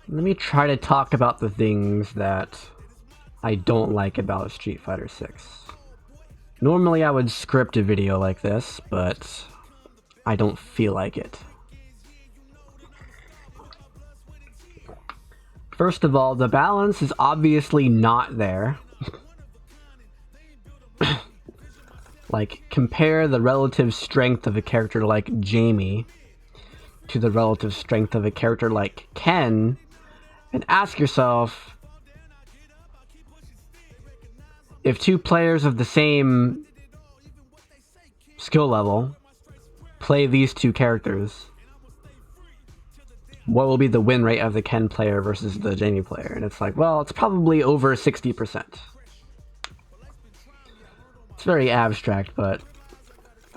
Let me try to talk about the things that I don't like about Street Fighter 6. Normally I would script a video like this, but I don't feel like it. First of all, the balance is obviously not there. Like, compare the relative strength of a character like Jamie to the relative strength of a character like Ken, and ask yourself, if two players of the same skill level play these two characters, what will be the win rate of the Ken player versus the Jamie player? And it's like, well, it's probably over 60%. It's very abstract, but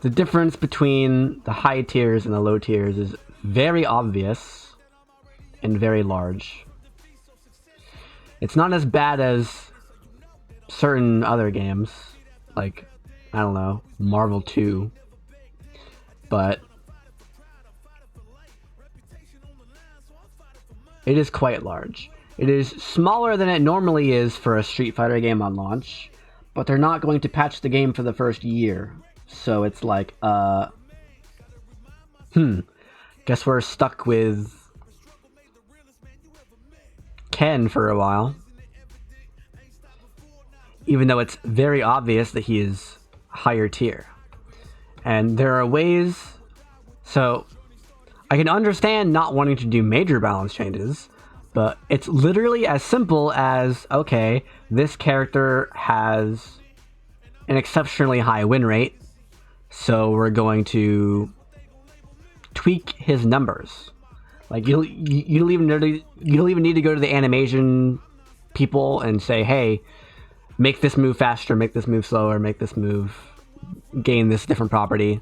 the difference between the high tiers and the low tiers is very obvious and very large. It's not as bad as certain other games, like, I don't know, Marvel 2, but it is quite large. It is smaller than it normally is for a Street Fighter game on launch, but they're not going to patch the game for the first year. So it's like, guess we're stuck with Ken for a while. Even though it's very obvious that he is higher tier. And there are ways... So, I can understand not wanting to do major balance changes, but it's literally as simple as, okay, this character has an exceptionally high win rate, so we're going to tweak his numbers. Like, you don't even need to go to the animation people and say, hey, make this move faster, make this move slower, make this move gain this different property.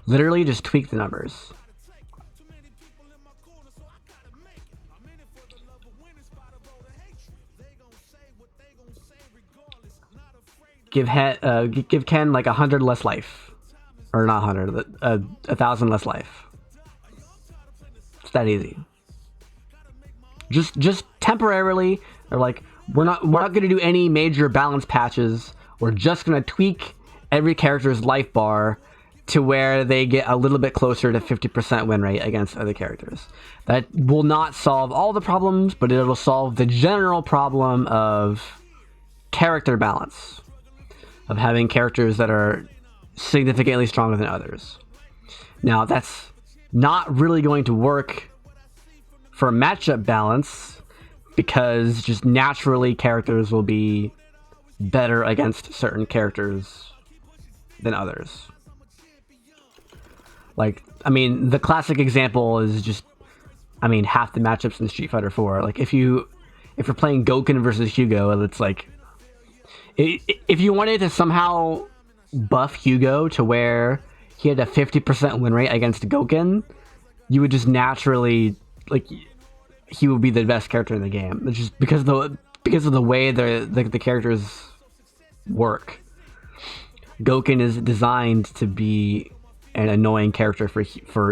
Literally just tweak the numbers. Give Ken like 100 less life. Or not 100, 1,000 less life. It's that easy. Just temporarily, or like, we're not going to do any major balance patches. We're just going to tweak every character's life bar to where they get a little bit closer to 50% win rate against other characters. That will not solve all the problems, but it'll solve the general problem of character balance. Of having characters that are significantly stronger than others. Now, that's not really going to work for matchup balance, because just naturally characters will be better against certain characters than others. Like, I mean, the classic example is just, I mean, half the matchups in Street Fighter 4. Like, if you're playing Goken versus Hugo, it's like, if you wanted to somehow buff Hugo to where he had a 50% win rate against Goken, you would just naturally, like, he would be the best character in the game. It's just because of the way the characters work. Goken is designed to be an annoying character for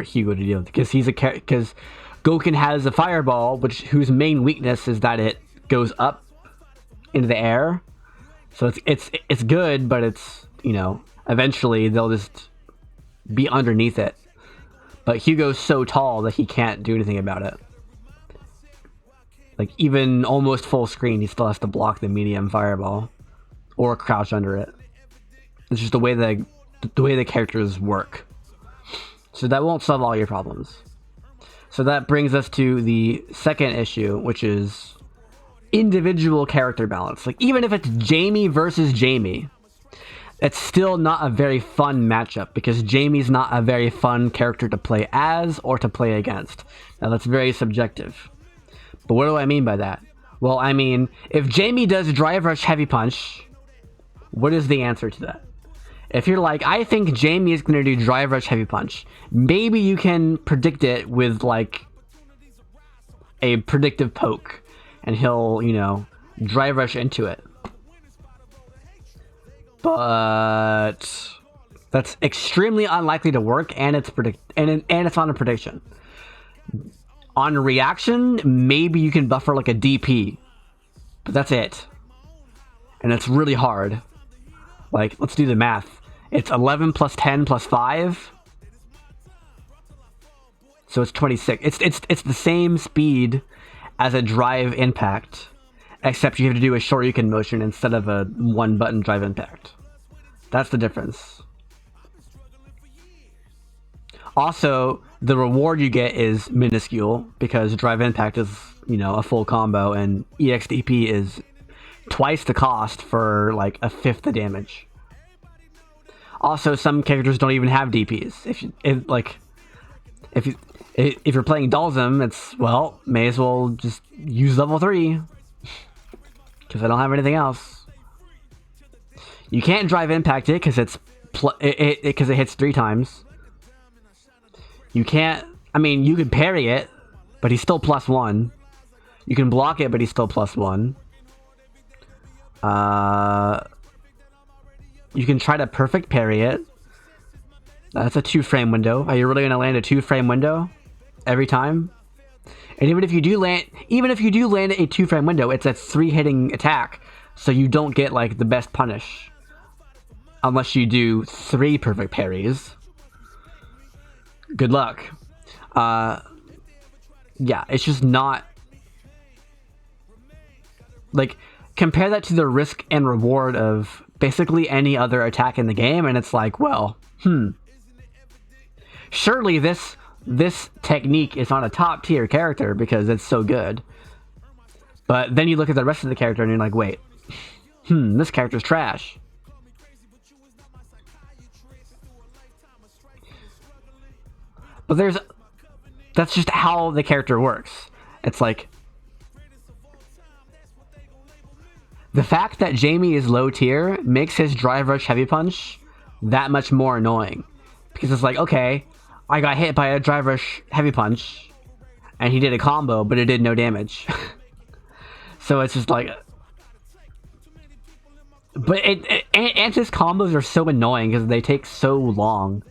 Hugo to deal with, because because Goken has a fireball, whose main weakness is that it goes up into the air. So it's good, but it's, you know, eventually they'll just be underneath it. But Hugo's so tall that he can't do anything about it. Like, even almost full screen, he still has to block the medium fireball or crouch under it. It's just the way the characters work. So that won't solve all your problems. So that brings us to the second issue, which is individual character balance. Like, even if it's Jamie versus Jamie, it's still not a very fun matchup, because Jamie's not a very fun character to play as or to play against. Now, that's very subjective. But what do I mean by that? Well, I mean, if Jamie does Drive Rush Heavy Punch, what is the answer to that? If you're like, I think Jamie is going to do Drive Rush Heavy Punch, maybe you can predict it with, like, a predictive poke. And he'll, you know, Drive Rush into it. But that's extremely unlikely to work, and it's on a prediction. On reaction, maybe you can buffer like a DP, but that's it. And it's really hard. Like, let's do the math. It's 11 plus 10 plus 5. So it's 26. It's the same speed as a drive impact, except you have to do a Shoryuken motion instead of a one button drive impact. That's the difference. Also, the reward you get is minuscule because drive impact is, you know, a full combo, and EXDP is twice the cost for like a fifth the damage. Also, some characters don't even have DPs. If you're playing Dalsum, it's, well, may as well just use level 3 because I don't have anything else. You can't drive impact it because it hits 3 times. You can't. I mean, you can parry it, but he's still +1. You can block it, but he's still +1. You can try to perfect parry it. That's a 2-frame window. Are you really gonna land a 2-frame window every time? And even if you do land a 2-frame window, it's a 3-hitting attack, so you don't get like the best punish unless you do 3 perfect parries. Good luck. Yeah, it's just not like, compare that to the risk and reward of basically any other attack in the game, and it's like, well, surely this technique is on a top tier character because it's so good. But then you look at the rest of the character and you're like, wait, this character's trash. But that's just how the character works. It's like, the fact that Jamie is low tier makes his Drive Rush Heavy Punch that much more annoying. Because it's like, okay, I got hit by a Drive Rush Heavy Punch, and he did a combo, but it did no damage. So it's just like... But and his combos are so annoying because they take so long.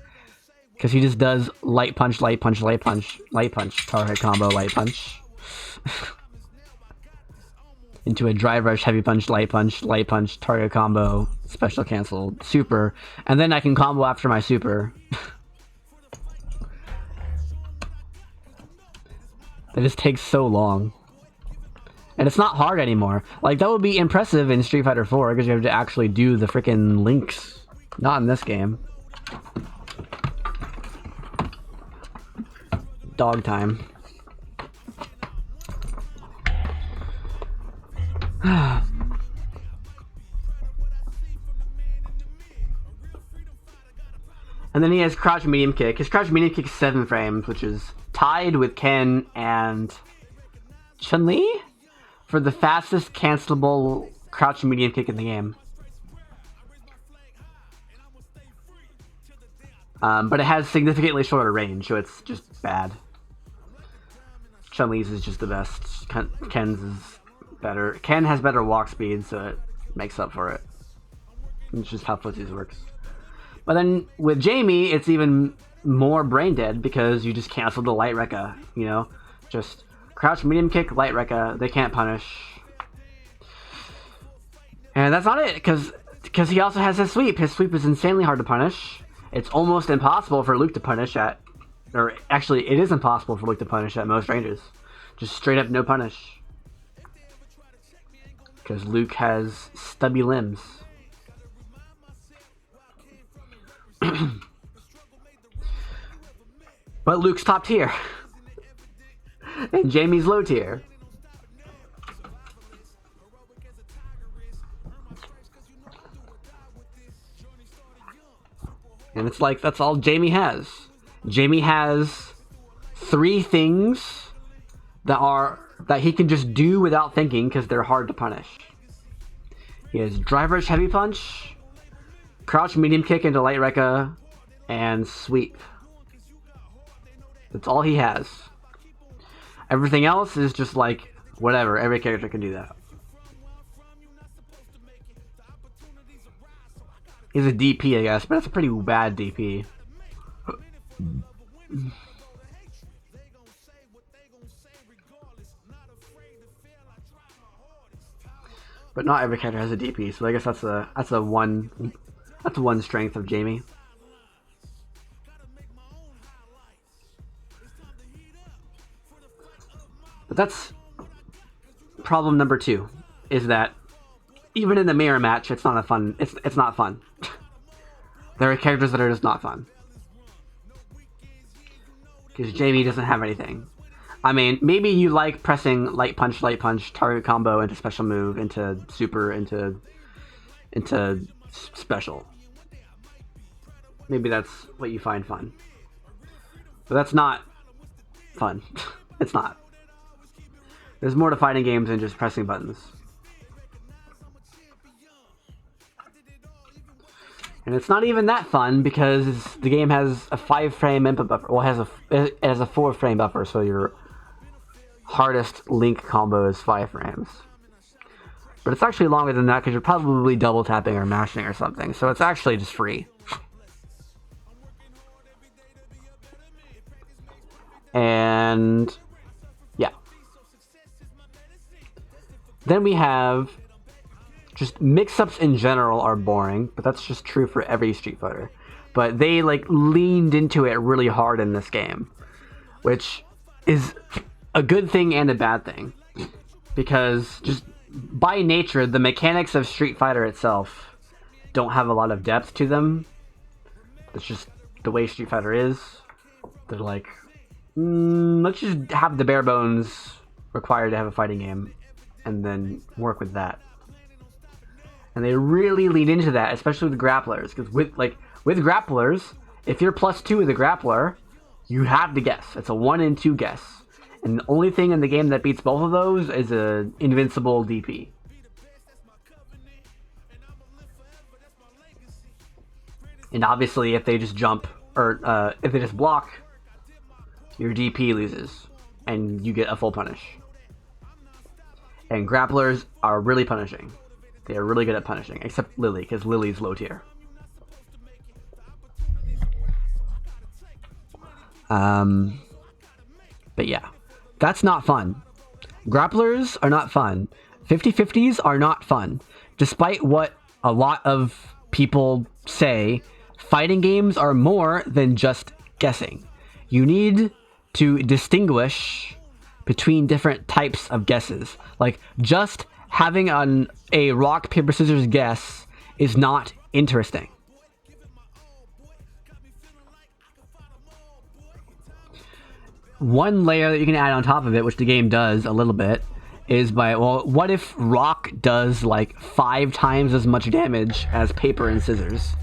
Because he just does light punch, light punch, light punch, light punch, target combo, light punch. Into a Drive Rush, Heavy Punch, light punch, target combo, special cancel, super, and then I can combo after my super. It just takes so long. And it's not hard anymore. Like, that would be impressive in Street Fighter 4 because you have to actually do the freaking links. Not in this game. Dog time. And then he has crouch medium kick. His crouch medium kick is 7 frames, which is tied with Ken and Chun-Li for the fastest cancelable crouch medium kick in the game. But it has significantly shorter range, so it's just bad. Chun-Li's is just the best. Ken's is better. Ken has better walk speed, so it makes up for it. It's just how footsies works. But then with Jamie, it's even more brain dead because you just cancel the light rekka, you know? Just crouch, medium kick, light rekka. They can't punish. And that's not it, because he also has his sweep. His sweep is insanely hard to punish. It's almost impossible for Luke to punish at... Or actually, it is impossible for Luke to punish at most ranges. Just straight up no punish. Because Luke has stubby limbs. But Luke's top tier. And Jamie's low tier. And it's like, that's all Jamie has. Jamie has 3 things that he can just do without thinking because they're hard to punish. He has Drive Rush Heavy Punch, crouch medium kick into light rekka, and sweep. That's all he has. Everything else is just like, whatever, every character can do that. He's a DP, I guess, but that's a pretty bad DP. But not every character has a DP, so I guess that's one strength of Jamie. But that's problem number 2, is that even in the mirror match, it's not fun. There are characters that are just not fun. Because Jamie doesn't have anything. I mean, maybe you like pressing light punch, target combo into special move, into super, into special. Maybe that's what you find fun. But that's not fun. It's not. There's more to fighting games than just pressing buttons. And it's not even that fun because the game has a 5-frame input buffer. Well, it has a 4-frame buffer, so your hardest link combo is 5 frames. But it's actually longer than that because you're probably double tapping or mashing or something. So it's actually just free. And yeah. Then we have just mix-ups in general are boring, but that's just true for every Street Fighter. But they like leaned into it really hard in this game, which is a good thing and a bad thing, because just by nature the mechanics of Street Fighter itself don't have a lot of depth to them. It's just the way Street Fighter is. They're like, let's just have the bare bones required to have a fighting game and then work with that. And they really lean into that, especially with grapplers, because with grapplers, if you're +2 with a grappler, you have to guess. It's a 1 in 2 guess. And the only thing in the game that beats both of those is an invincible DP. And obviously, if they just jump, or if they just block, your DP loses, and you get a full punish. And grapplers are really punishing. They are really good at punishing, except Lily, because Lily's low tier. But yeah, that's not fun. Grapplers are not fun. 50-50s are not fun. Despite what a lot of people say, fighting games are more than just guessing. You need to distinguish between different types of guesses. Like, just having a rock, paper, scissors guess is not interesting. One layer that you can add on top of it, which the game does a little bit, is what if rock does like 5 times as much damage as paper and scissors?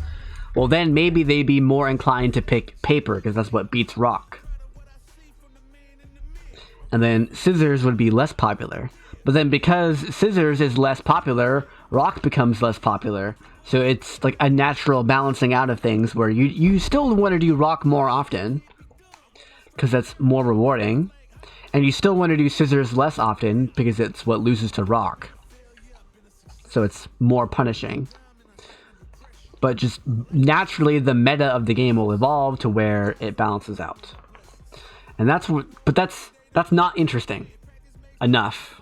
Well, then maybe they'd be more inclined to pick paper because that's what beats rock. And then scissors would be less popular. But then because scissors is less popular, rock becomes less popular. So it's like a natural balancing out of things where you still want to do rock more often because that's more rewarding. And you still want to do scissors less often because it's what loses to rock. So it's more punishing. But just naturally the meta of the game will evolve to where it balances out. And that's not interesting enough.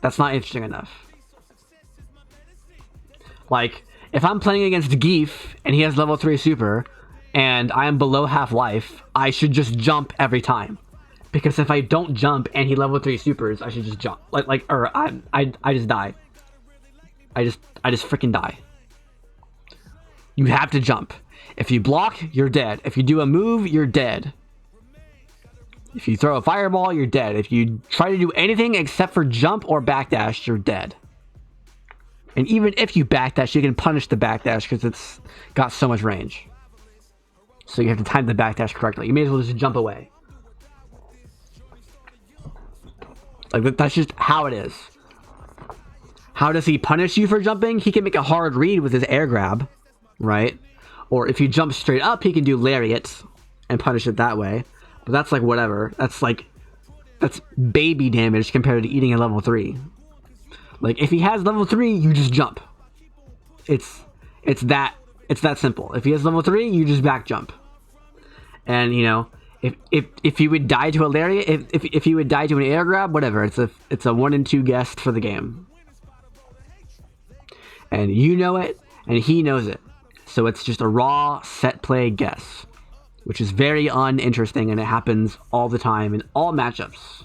That's not interesting enough. Like, if I'm playing against Geef and he has level 3 super and I'm below half life, I should just jump every time. Because if I don't jump and he level 3 supers, I should just jump. I just die. I just freaking die. You have to jump. If you block, you're dead. If you do a move, you're dead. If you throw a fireball, you're dead. If you try to do anything except for jump or backdash, you're dead. And even if you backdash, you can punish the backdash because it's got so much range. So you have to time the backdash correctly. You may as well just jump away. Like, that's just how it is. How does he punish you for jumping? He can make a hard read with his air grab, right? Or if you jump straight up, he can do lariats and punish it that way. But that's like whatever. That's baby damage compared to eating a level 3. Like, if he has level 3, you just jump. It's that simple. If he has level 3, you just back jump. And you know, if you would die to a lariat, if you would die to an air grab, whatever. It's a 1 in 2 guess for the game. And you know it, and he knows it. So it's just a raw set play guess, which is very uninteresting, and it happens all the time in all matchups.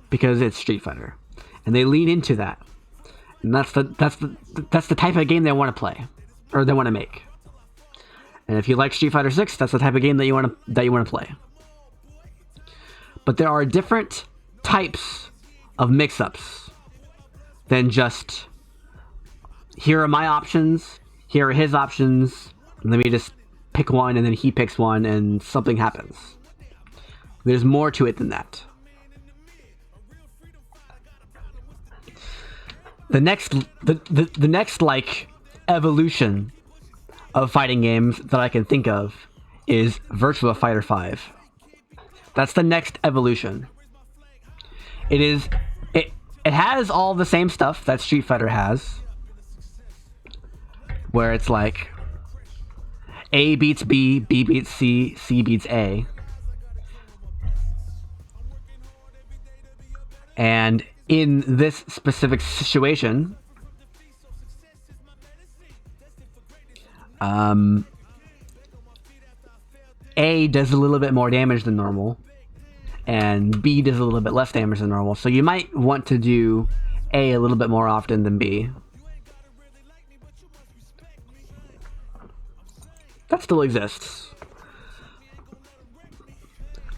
Because it's Street Fighter. And they lean into that. And that's the type of game they want to play. Or they want to make. And if you like Street Fighter 6, that's the type of game that you want to play. But there are different types of mix-ups than just, here are my options, here are his options, let me just pick one, and then he picks one, and something happens. There's more to it than that. The next like evolution of fighting games that I can think of is Virtua Fighter 5. That's the next evolution. It has all the same stuff that Street Fighter has, where it's like A beats B, B beats C, C beats A. And in this specific situation, A does a little bit more damage than normal, and B does a little bit less damage than normal. So you might want to do A little bit more often than B. That still exists.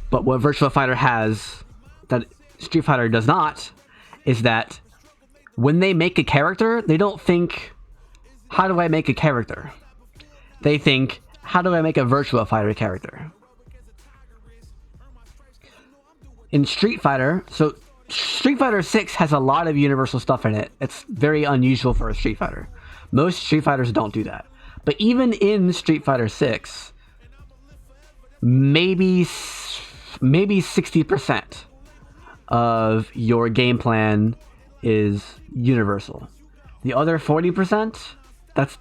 But what Virtua Fighter has that Street Fighter does not is that when they make a character, they don't think, how do I make a character? They think, how do I make a Virtua Fighter character? In Street Fighter, so Street Fighter 6 has a lot of universal stuff in it. It's very unusual for a Street Fighter. Most Street Fighters don't do that. But even in Street Fighter 6, maybe 60% of your game plan is universal. The other 40%, that's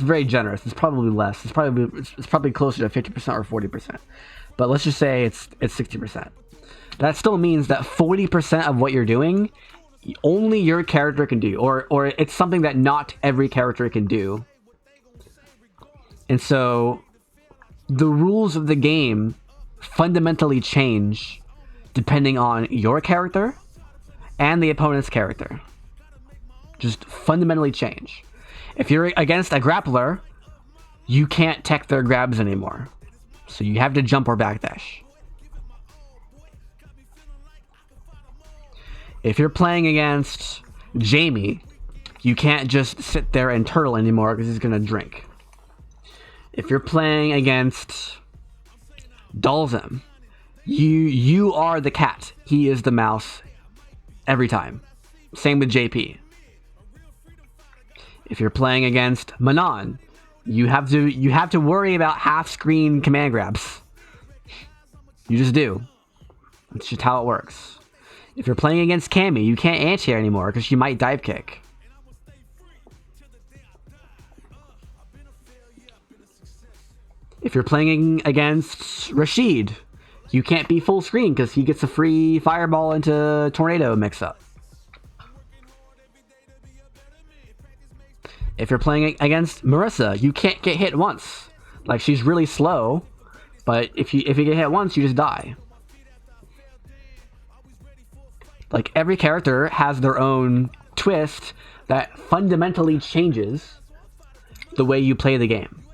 very generous. It's probably less. It's probably closer to 50% or 40%. But let's just say it's 60%. That still means that 40% of what you're doing, only your character can do, or it's something that not every character can do. And so the rules of the game fundamentally change depending on your character and the opponent's character. Just fundamentally change. If you're against a grappler, you can't tech their grabs anymore. So you have to jump or backdash. If you're playing against Jamie, you can't just sit there and turtle anymore because he's going to drink. If you're playing against Dalzim, you are the cat. He is the mouse every time. Same with JP. If you're playing against Manon, you have to worry about half-screen command grabs. You just do. It's just how it works. If you're playing against Cammy, you can't anti-air anymore because she might dive kick. If you're playing against Rashid, you can't be full screen because he gets a free fireball into tornado mix-up. If you're playing against Marissa, you can't get hit once. Like, she's really slow, but if you get hit once, you just die. Like, every character has their own twist that fundamentally changes the way you play the game.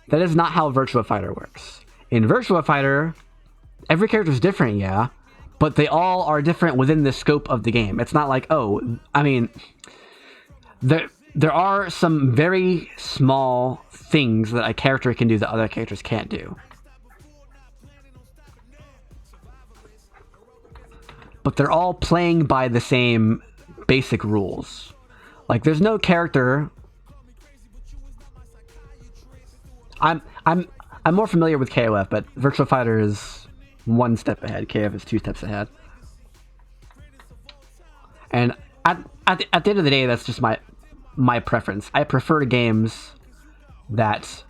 That is not how Virtua Fighter works. In Virtua Fighter, every character is different, yeah, but they all are different within the scope of the game. It's not like, oh, I mean, there are some very small things that a character can do that other characters can't do. But they're all playing by the same basic rules. Like, there's no character. I'm more familiar with KOF, but Virtua Fighter is one step ahead. KOF is two steps ahead. And at the end of the day, that's just my preference. I prefer games that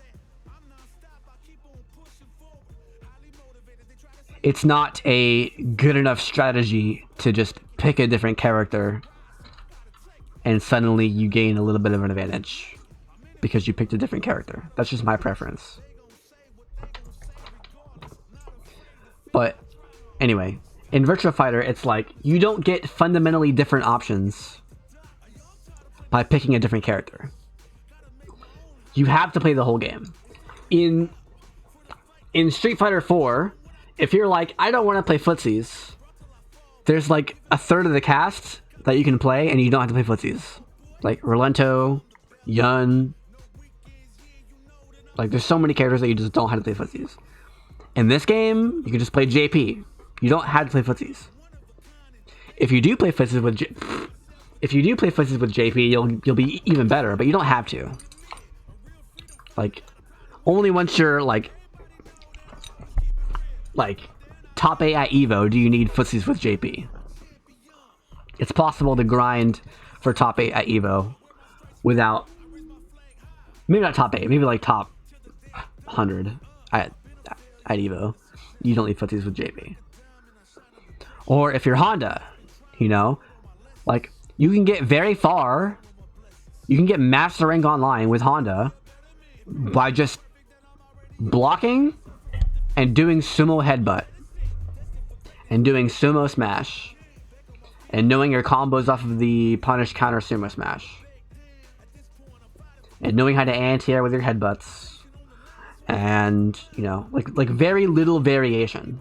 it's not a good enough strategy to just pick a different character and suddenly you gain a little bit of an advantage because you picked a different character. That's just my preference. But anyway, in Virtua Fighter, it's like you don't get fundamentally different options by picking a different character. You have to play the whole game. In Street Fighter 4, if you're like, I don't want to play footsies, there's like a third of the cast that you can play, and you don't have to play footsies. Like Rolento, Yun. Like, there's so many characters that you just don't have to play footsies. In this game, you can just play JP. You don't have to play footsies. If you do play footsies with JP, you'll be even better, but you don't have to. Like, only once you're like top 8 at Evo do you need footsies with JP. It's possible to grind for top 8 at Evo without, maybe not top 8, maybe like top 100 at Evo. You don't need footsies with JP. Or if you're Honda, you know, like, you can get very far. You can get master rank online with Honda by just blocking and doing sumo headbutt and doing sumo smash and knowing your combos off of the punish counter sumo smash and knowing how to anti-air with your headbutts, and you know, like very little variation.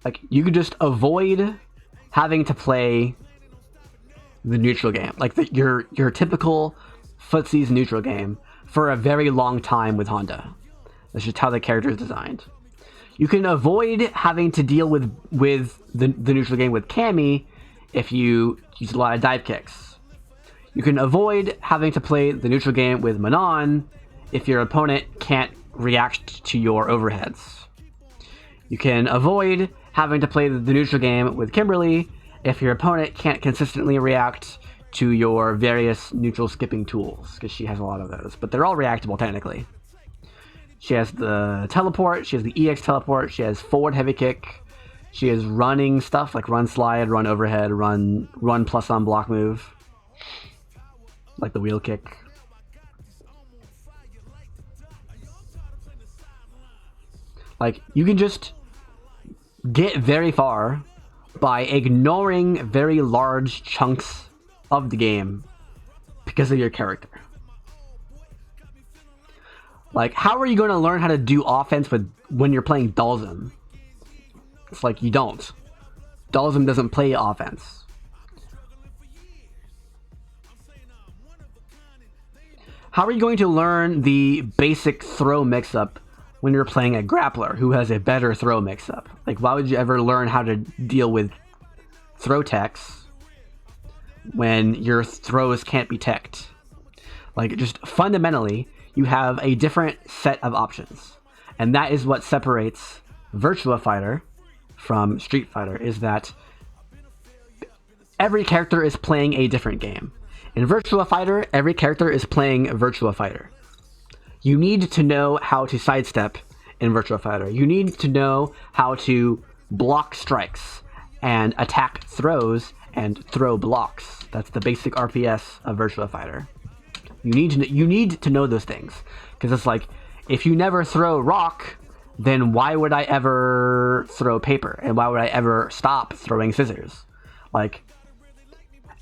Like, you could just avoid having to play the neutral game, like your typical footsies neutral game, for a very long time with Honda. That's just how the character is designed. You can avoid having to deal with the neutral game with Cammy if you use a lot of dive kicks. You can avoid having to play the neutral game with Manon if your opponent can't react to your overheads. You can avoid having to play the neutral game with Kimberly if your opponent can't consistently react to your various neutral skipping tools, because she has a lot of those, but they're all reactable technically. She has the teleport, she has the EX teleport, she has forward heavy kick, she has running stuff like run slide, run overhead, run plus on block move, like the wheel kick. Like, you can just get very far by ignoring very large chunks of the game because of your character. Like, how are you going to learn how to do offense when you're playing Dalsum? It's like, you don't. Dalsum doesn't play offense. How are you going to learn the basic throw mix-up when you're playing a grappler who has a better throw mix-up? Like, why would you ever learn how to deal with throw techs when your throws can't be teched? Like, just fundamentally, you have a different set of options. And that is what separates Virtua Fighter from Street Fighter, is that every character is playing a different game. In Virtua Fighter, every character is playing Virtua Fighter. You need to know how to sidestep in Virtua Fighter. You need to know how to block strikes and attack throws and throw blocks. That's the basic RPS of Virtua Fighter. You need to know those things, because it's like, if you never throw rock, then why would I ever throw paper? And why would I ever stop throwing scissors? Like,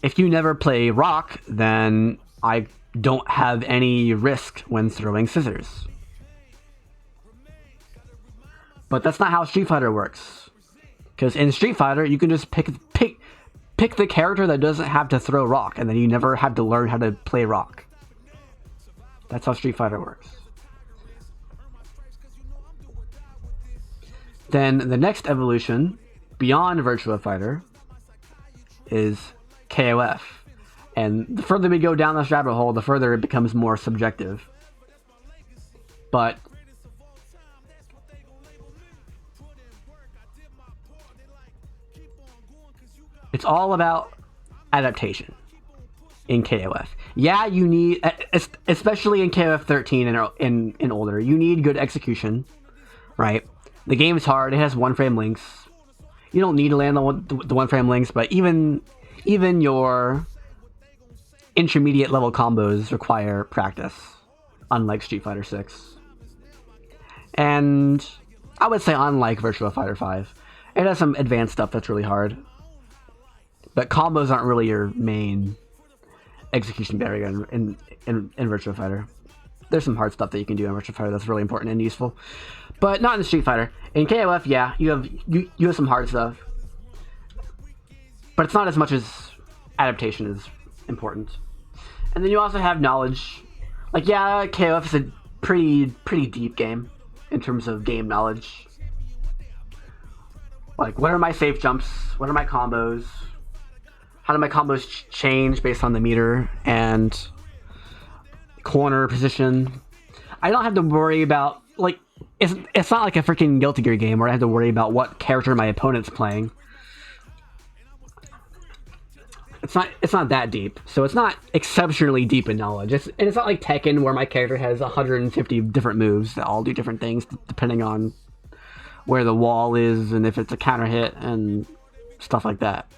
if you never play rock, then I don't have any risk when throwing scissors. But that's not how Street Fighter works. Because in Street Fighter, you can just pick the character that doesn't have to throw rock, and then you never have to learn how to play rock. That's how Street Fighter works. Then the next evolution beyond Virtua Fighter is KOF. And the further we go down this rabbit hole, the further it becomes more subjective. But it's all about adaptation. in KOF. Yeah, you need, especially in KOF 13 and older, you need good execution, right? The game's hard. It has one frame links. You don't need to land on the one frame links, but even your intermediate level combos require practice, unlike Street Fighter 6. And I would say unlike Virtua Fighter 5. It has some advanced stuff that's really hard. But combos aren't really your main execution barrier in Virtua Fighter. There's some hard stuff that you can do in Virtua Fighter that's really important and useful. But not in Street Fighter. In KOF, yeah, you have some hard stuff. But it's not as much as adaptation is important. And then you also have knowledge. Like, yeah, KOF is a pretty deep game in terms of game knowledge. Like, what are my safe jumps? What are my combos? How do my combos change based on the meter and corner position? I don't have to worry about, like, it's not like a freaking Guilty Gear game where I have to worry about what character my opponent's playing. It's not that deep, so it's not exceptionally deep in knowledge. It's not like Tekken where my character has 150 different moves that all do different things depending on where the wall is and if it's a counter hit and stuff like that.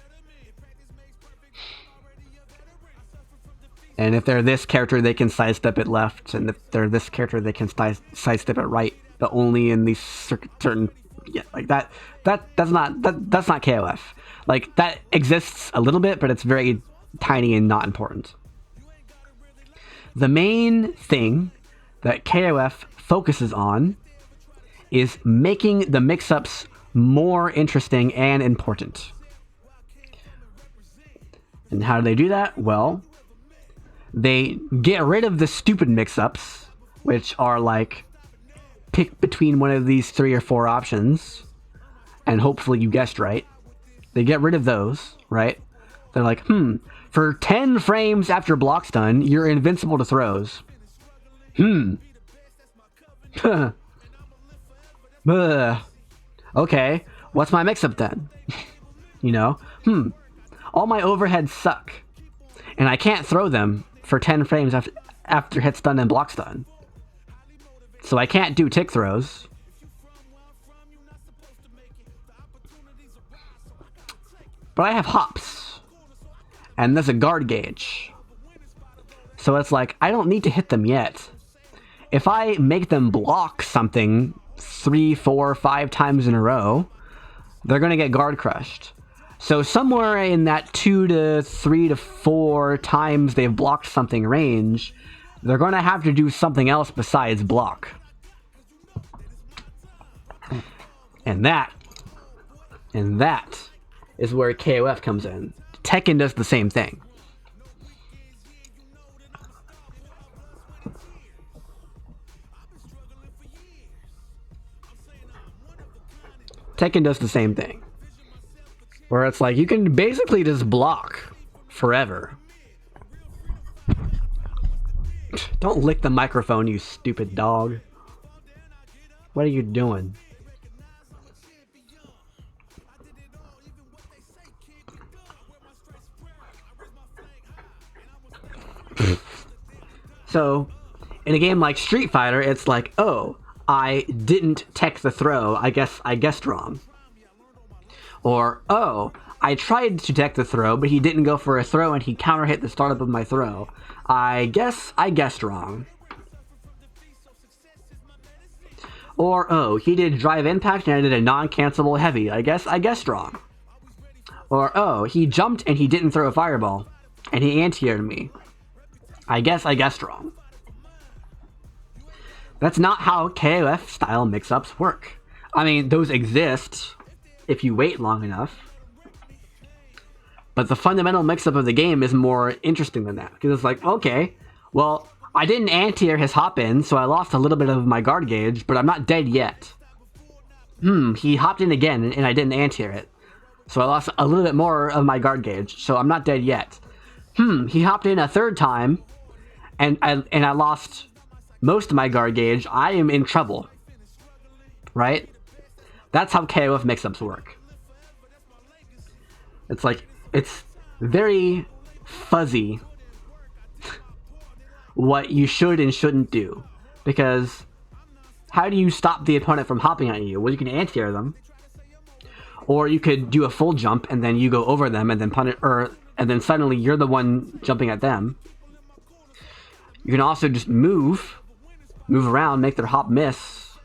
And if they're this character, they can sidestep it left, and if they're this character, they can sidestep it right, but only in these certain, yeah, like that. That's not KOF. Like, that exists a little bit, but it's very tiny and not important. The main thing that KOF focuses on is making the mix-ups more interesting and important. And how do they do that? Well, they get rid of the stupid mix-ups, which are like, pick between one of these 3 or 4 options, and hopefully you guessed right. They get rid of those, right? They're like, for 10 frames after block stun, you're invincible to throws. Okay, what's my mix-up then? You know? All my overheads suck, and I can't throw them for 10 frames after hit stun and block stun. So I can't do tick throws. But I have hops. And there's a guard gauge. So it's like, I don't need to hit them yet. If I make them block something 3, 4, 5 times in a row, they're going to get guard crushed. So somewhere in that 2 to 3 to 4 times they've blocked something range, they're going to have to do something else besides block. And that is where KOF comes in. Tekken does the same thing. Tekken does the same thing. Where it's like, you can basically just block forever. Don't lick the microphone, you stupid dog. What are you doing? So, in a game like Street Fighter, it's like, oh, I didn't tech the throw, I guess I guessed wrong. Or, oh, I tried to tech the throw, but he didn't go for a throw and he counter hit the startup of my throw. I guess I guessed wrong. Or, oh, he did drive impact and I did a non-cancelable heavy. I guess I guessed wrong. Or, oh, he jumped and he didn't throw a fireball and he anti-aired me. I guess I guessed wrong. That's not how KOF style mix-ups work. I mean, those exist if you wait long enough. But the fundamental mix-up of the game is more interesting than that. Because it's like, okay, well, I didn't anti-air his hop-in, so I lost a little bit of my guard gauge, but I'm not dead yet. He hopped in again, and I didn't anti-air it. So I lost a little bit more of my guard gauge, so I'm not dead yet. He hopped in a third time, and I lost most of my guard gauge. I am in trouble. Right? That's how KOF mix-ups work. It's like, it's very fuzzy what you should and shouldn't do. Because how do you stop the opponent from hopping at you? Well, you can anti-air them. Or you could do a full jump and then you go over them and then and then suddenly you're the one jumping at them. You can also just move around, make their hop miss.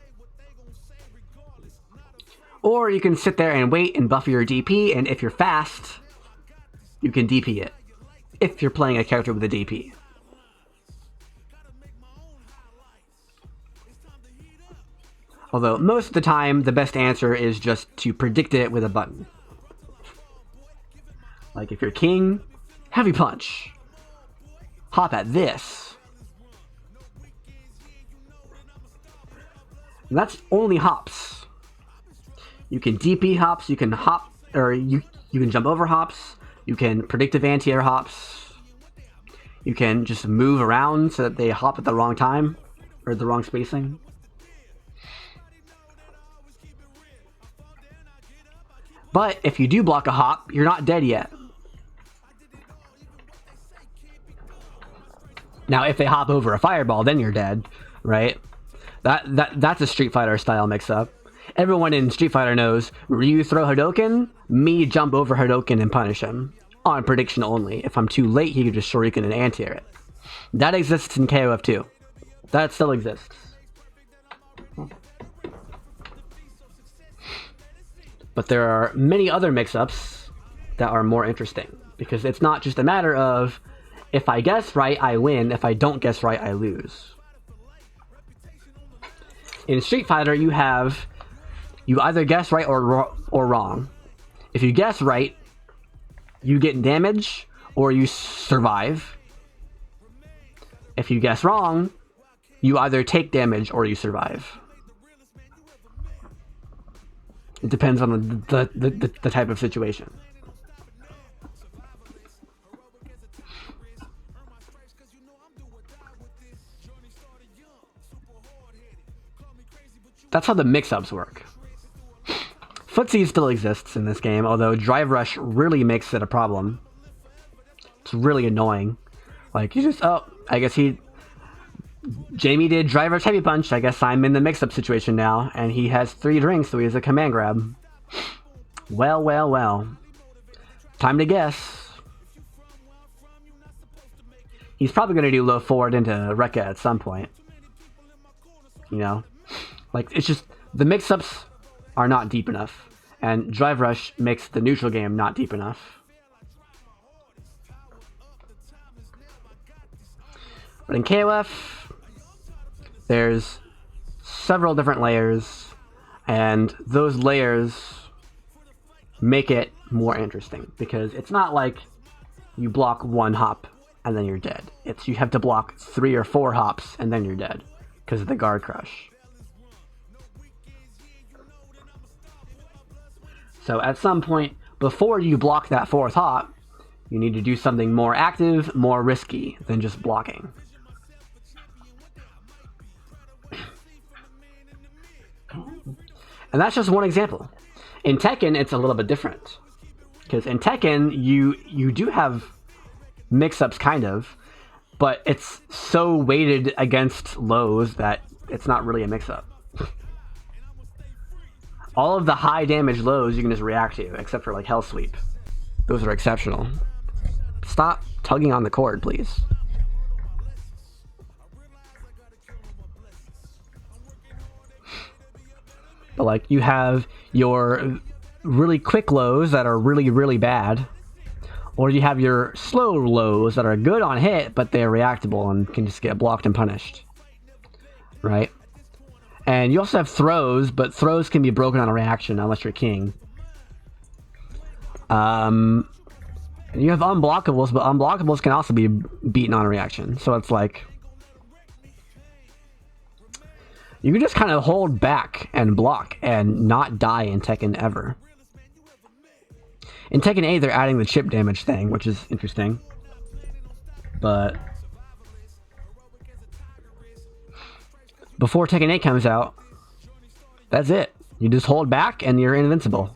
Or you can sit there and wait and buffer your DP, and if you're fast, you can DP it. If you're playing a character with a DP. Although, most of the time, the best answer is just to predict it with a button. Like, if you're king, heavy punch. Hop at this. And that's only hops. You can DP hops, you can hop, or you can jump over hops, you can predictive anti-air hops, you can just move around so that they hop at the wrong time, or the wrong spacing. But if you do block a hop, you're not dead yet. Now, if they hop over a fireball, then you're dead, right? That's a Street Fighter style mix-up. Everyone in Street Fighter knows Ryu throw Hadouken, me jump over Hadouken and punish him. On prediction only. If I'm too late, he could just Shuriken and anti-air it. That exists in KOF too. That still exists. But there are many other mix-ups that are more interesting. Because it's not just a matter of, if I guess right, I win. If I don't guess right, I lose. In Street Fighter, you either guess right or wrong. If you guess right, you get damage or you survive. If you guess wrong, you either take damage or you survive. It depends on the type of situation. That's how the mix-ups work. Footsie still exists in this game, although Drive Rush really makes it a problem. It's really annoying. Like, you just, I guess Jamie did Drive Rush Heavy Punch, I guess I'm in the mix-up situation now, and he has 3 drinks, so he has a command grab. Well, well, well. Time to guess. He's probably going to do low forward into Rekka at some point. You know? Like, it's just, the mix-ups are not deep enough, and Drive Rush makes the neutral game not deep enough. But in KOF, there's several different layers, and those layers make it more interesting, because it's not like you block 1 hop and then you're dead. It's you have to block 3 or 4 hops and then you're dead, because of the guard crush. So at some point, before you block that 4th hop, you need to do something more active, more risky than just blocking. And that's just one example. In Tekken, it's a little bit different. Because in Tekken, you do have mix-ups, kind of, but it's so weighted against lows that it's not really a mix-up. All of the high damage lows you can just react to, except for like Hell Sweep. Those are exceptional. Stop tugging on the cord, please. But like, you have your really quick lows that are really, really bad. Or you have your slow lows that are good on hit, but they're reactable and can just get blocked and punished. Right? And you also have throws, but throws can be broken on a reaction unless you're king. And you have unblockables, but unblockables can also be beaten on a reaction. So it's like, you can just kind of hold back and block and not die in Tekken ever. In Tekken 8, they're adding the chip damage thing, which is interesting. But before Tekken 8 comes out, that's it. You just hold back and you're invincible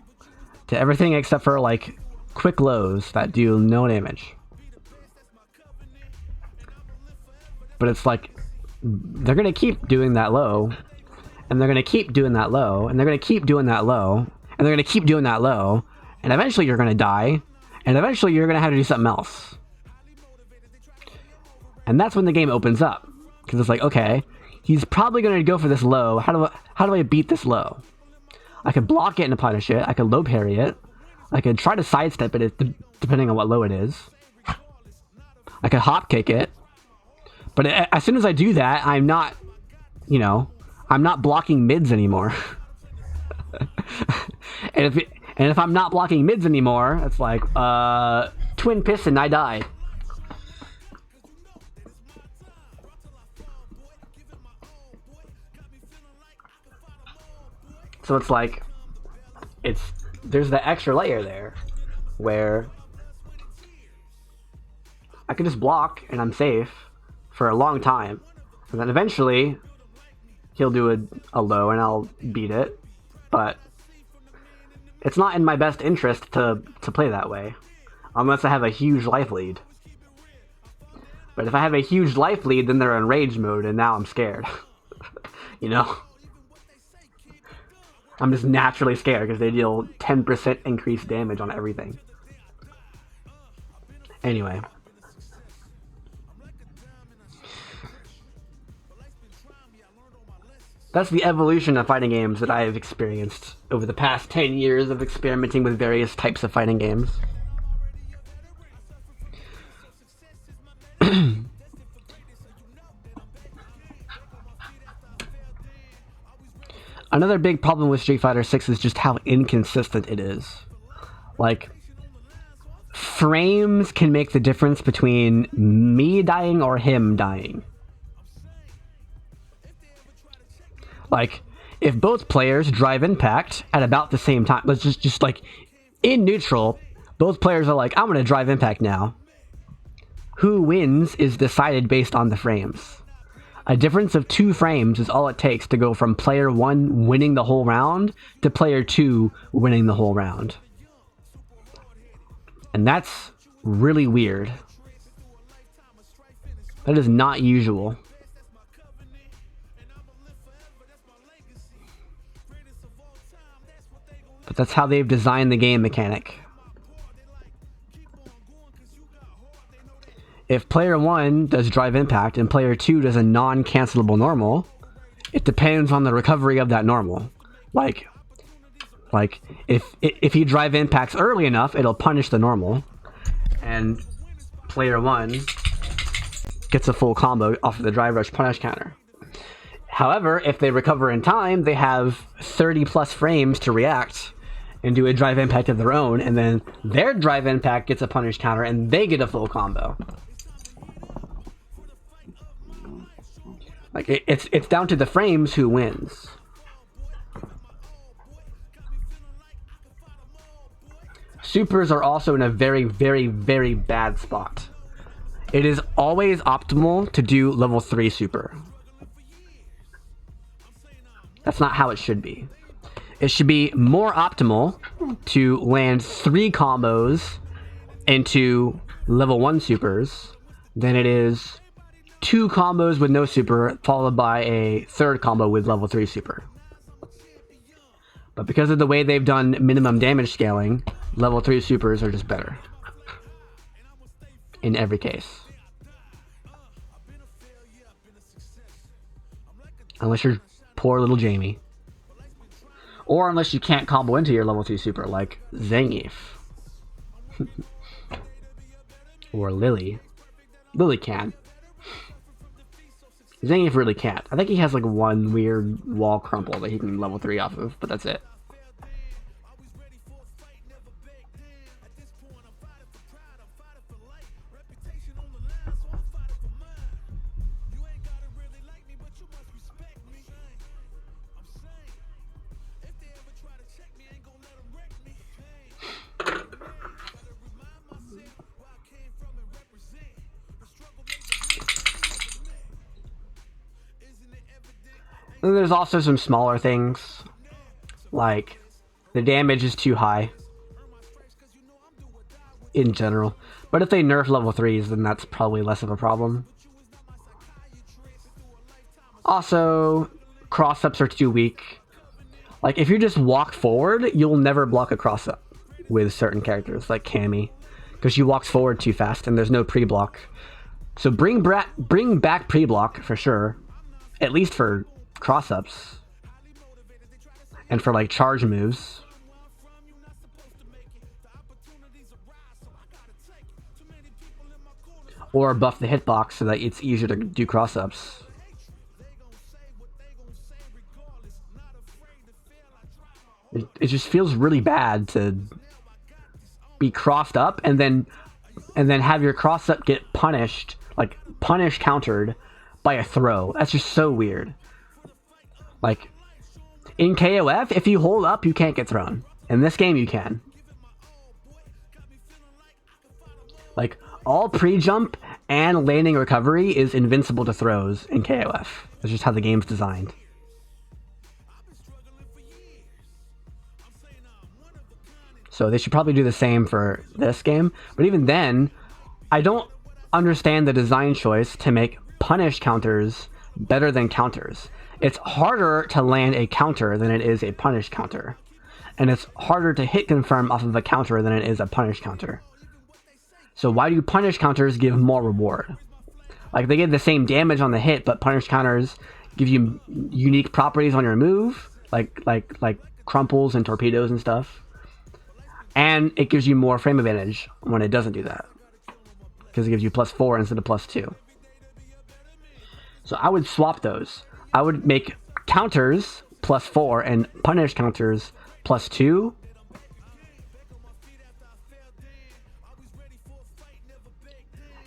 to everything except for like quick lows that do no damage. But it's like, they're going to keep doing that low, and they're going to keep doing that low, and they're going to keep doing that low, and they're going to keep doing that low, and eventually you're going to die, and eventually you're going to have to do something else. And that's when the game opens up, because it's like, okay, he's probably going to go for this low. How do I beat this low? I could block it and punish it. I could low parry it. I could try to sidestep it depending on what low it is. I could hop kick it. But as soon as I do that, I'm not, I'm not blocking mids anymore. and if I'm not blocking mids anymore, it's like, twin piston, I die. So it's like, there's the extra layer there, where I can just block and I'm safe for a long time, and then eventually he'll do a low and I'll beat it, but it's not in my best interest to play that way, unless I have a huge life lead. But if I have a huge life lead, then they're in rage mode, and now I'm scared. I'm just naturally scared because they deal 10% increased damage on everything. Anyway. That's the evolution of fighting games that I have experienced over the past 10 years of experimenting with various types of fighting games. Another big problem with Street Fighter 6 is just how inconsistent it is. Like, frames can make the difference between me dying or him dying. Like, if both players drive impact at about the same time, let's just like, in neutral, both players are like, I'm going to drive impact now. Who wins is decided based on the frames. A difference of 2 frames is all it takes to go from player 1 winning the whole round to player 2 winning the whole round. And that's really weird. That is not usual. But that's how they've designed the game mechanic. If player 1 does drive impact and player 2 does a non-cancelable normal, it depends on the recovery of that normal. Like if you drive impacts early enough, it'll punish the normal, and player 1 gets a full combo off of the drive rush punish counter. However, if they recover in time, they have 30 plus frames to react and do a drive impact of their own, and then their drive impact gets a punish counter and they get a full combo. Like, it's down to the frames who wins. Supers are also in a very, very, very bad spot. It is always optimal to do level 3 super. That's not how it should be. It should be more optimal to land 3 combos into level 1 supers than it is 2 combos with no super followed by a 3rd combo with level 3 super. But because of the way they've done minimum damage scaling, level 3 supers are just better. In every case. Unless you're poor little Jamie. Or unless you can't combo into your level 3 super, like Zangief. Or Lily. Lily can. Zangief really can't. I think he has like one weird wall crumple that he can level 3 off of, but that's it. And there's also some smaller things, like the damage is too high in general. But if they nerf level 3s, then that's probably less of a problem. Also, cross-ups are too weak. Like, if you just walk forward, you'll never block a cross-up with certain characters, like Cammy, because she walks forward too fast and there's no pre-block. So bring back pre-block for sure, at least for cross-ups and for like charge moves. Or buff the hitbox so that it's easier to do cross-ups. It just feels really bad to be crossed up and then have your cross-up get punished, like countered by a throw. That's just so weird. Like, in KOF, if you hold up, you can't get thrown. In this game, you can. Like, all pre-jump and landing recovery is invincible to throws in KOF. That's just how the game's designed. So they should probably do the same for this game. But even then, I don't understand the design choice to make punish counters better than counters. It's harder to land a counter than it is a punish counter. And it's harder to hit confirm off of a counter than it is a punish counter. So why do punish counters give more reward? Like, they give the same damage on the hit, but punish counters give you unique properties on your move, like crumples and torpedoes and stuff. And it gives you more frame advantage when it doesn't do that, because it gives you +4 instead of +2. So I would swap those. I would make counters +4 and punish counters +2.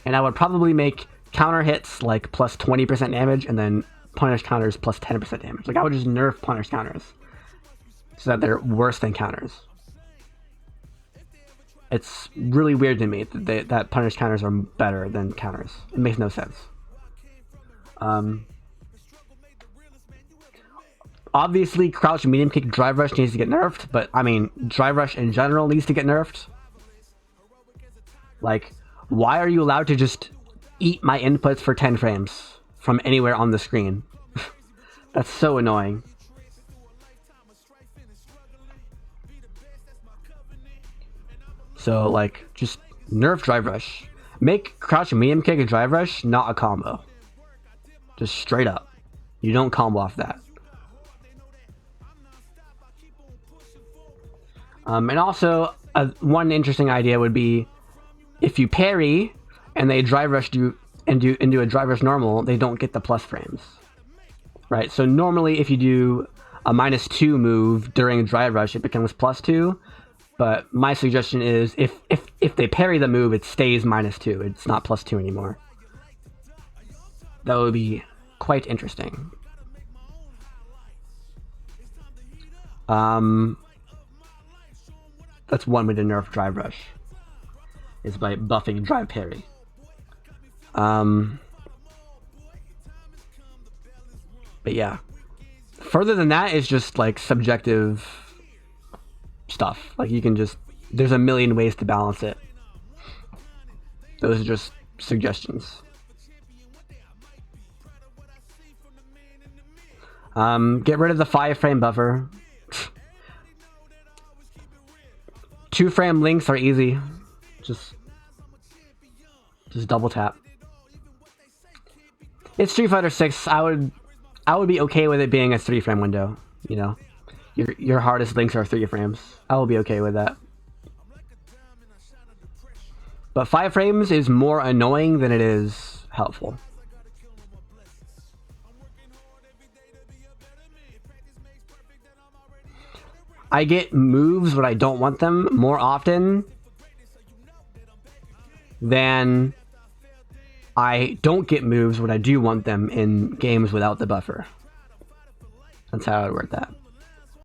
And I would probably make counter hits like +20% damage and then punish counters +10% damage. Like, I would just nerf punish counters so that they're worse than counters. It's really weird to me that punish counters are better than counters. It makes no sense. Obviously, crouch, medium kick, drive rush needs to get nerfed, but I mean, drive rush in general needs to get nerfed. Like, why are you allowed to just eat my inputs for 10 frames from anywhere on the screen? That's so annoying. So, like, just nerf drive rush. Make crouch, medium kick, and drive rush not a combo. Just straight up. You don't combo off that. And also, one interesting idea would be, if you parry and they drive rush you and do a drive rush normal, they don't get the plus frames, right? So normally, if you do a -2 move during drive rush, it becomes +2. But my suggestion is, if they parry the move, it stays -2. It's not +2 anymore. That would be quite interesting. That's one way to nerf drive rush, is by buffing drive parry. But yeah, further than that is just like subjective stuff. Like, you can just, there's a million ways to balance it. Those are just suggestions. Get rid of the 5-frame buffer. 2-frame links are easy. Just double tap. It's Street Fighter 6. I would be okay with it being a 3-frame window, you know. Your hardest links are 3 frames. I will be okay with that. But 5 frames is more annoying than it is helpful. I get moves when I don't want them more often than I don't get moves when I do want them in games without the buffer. That's how I would word that.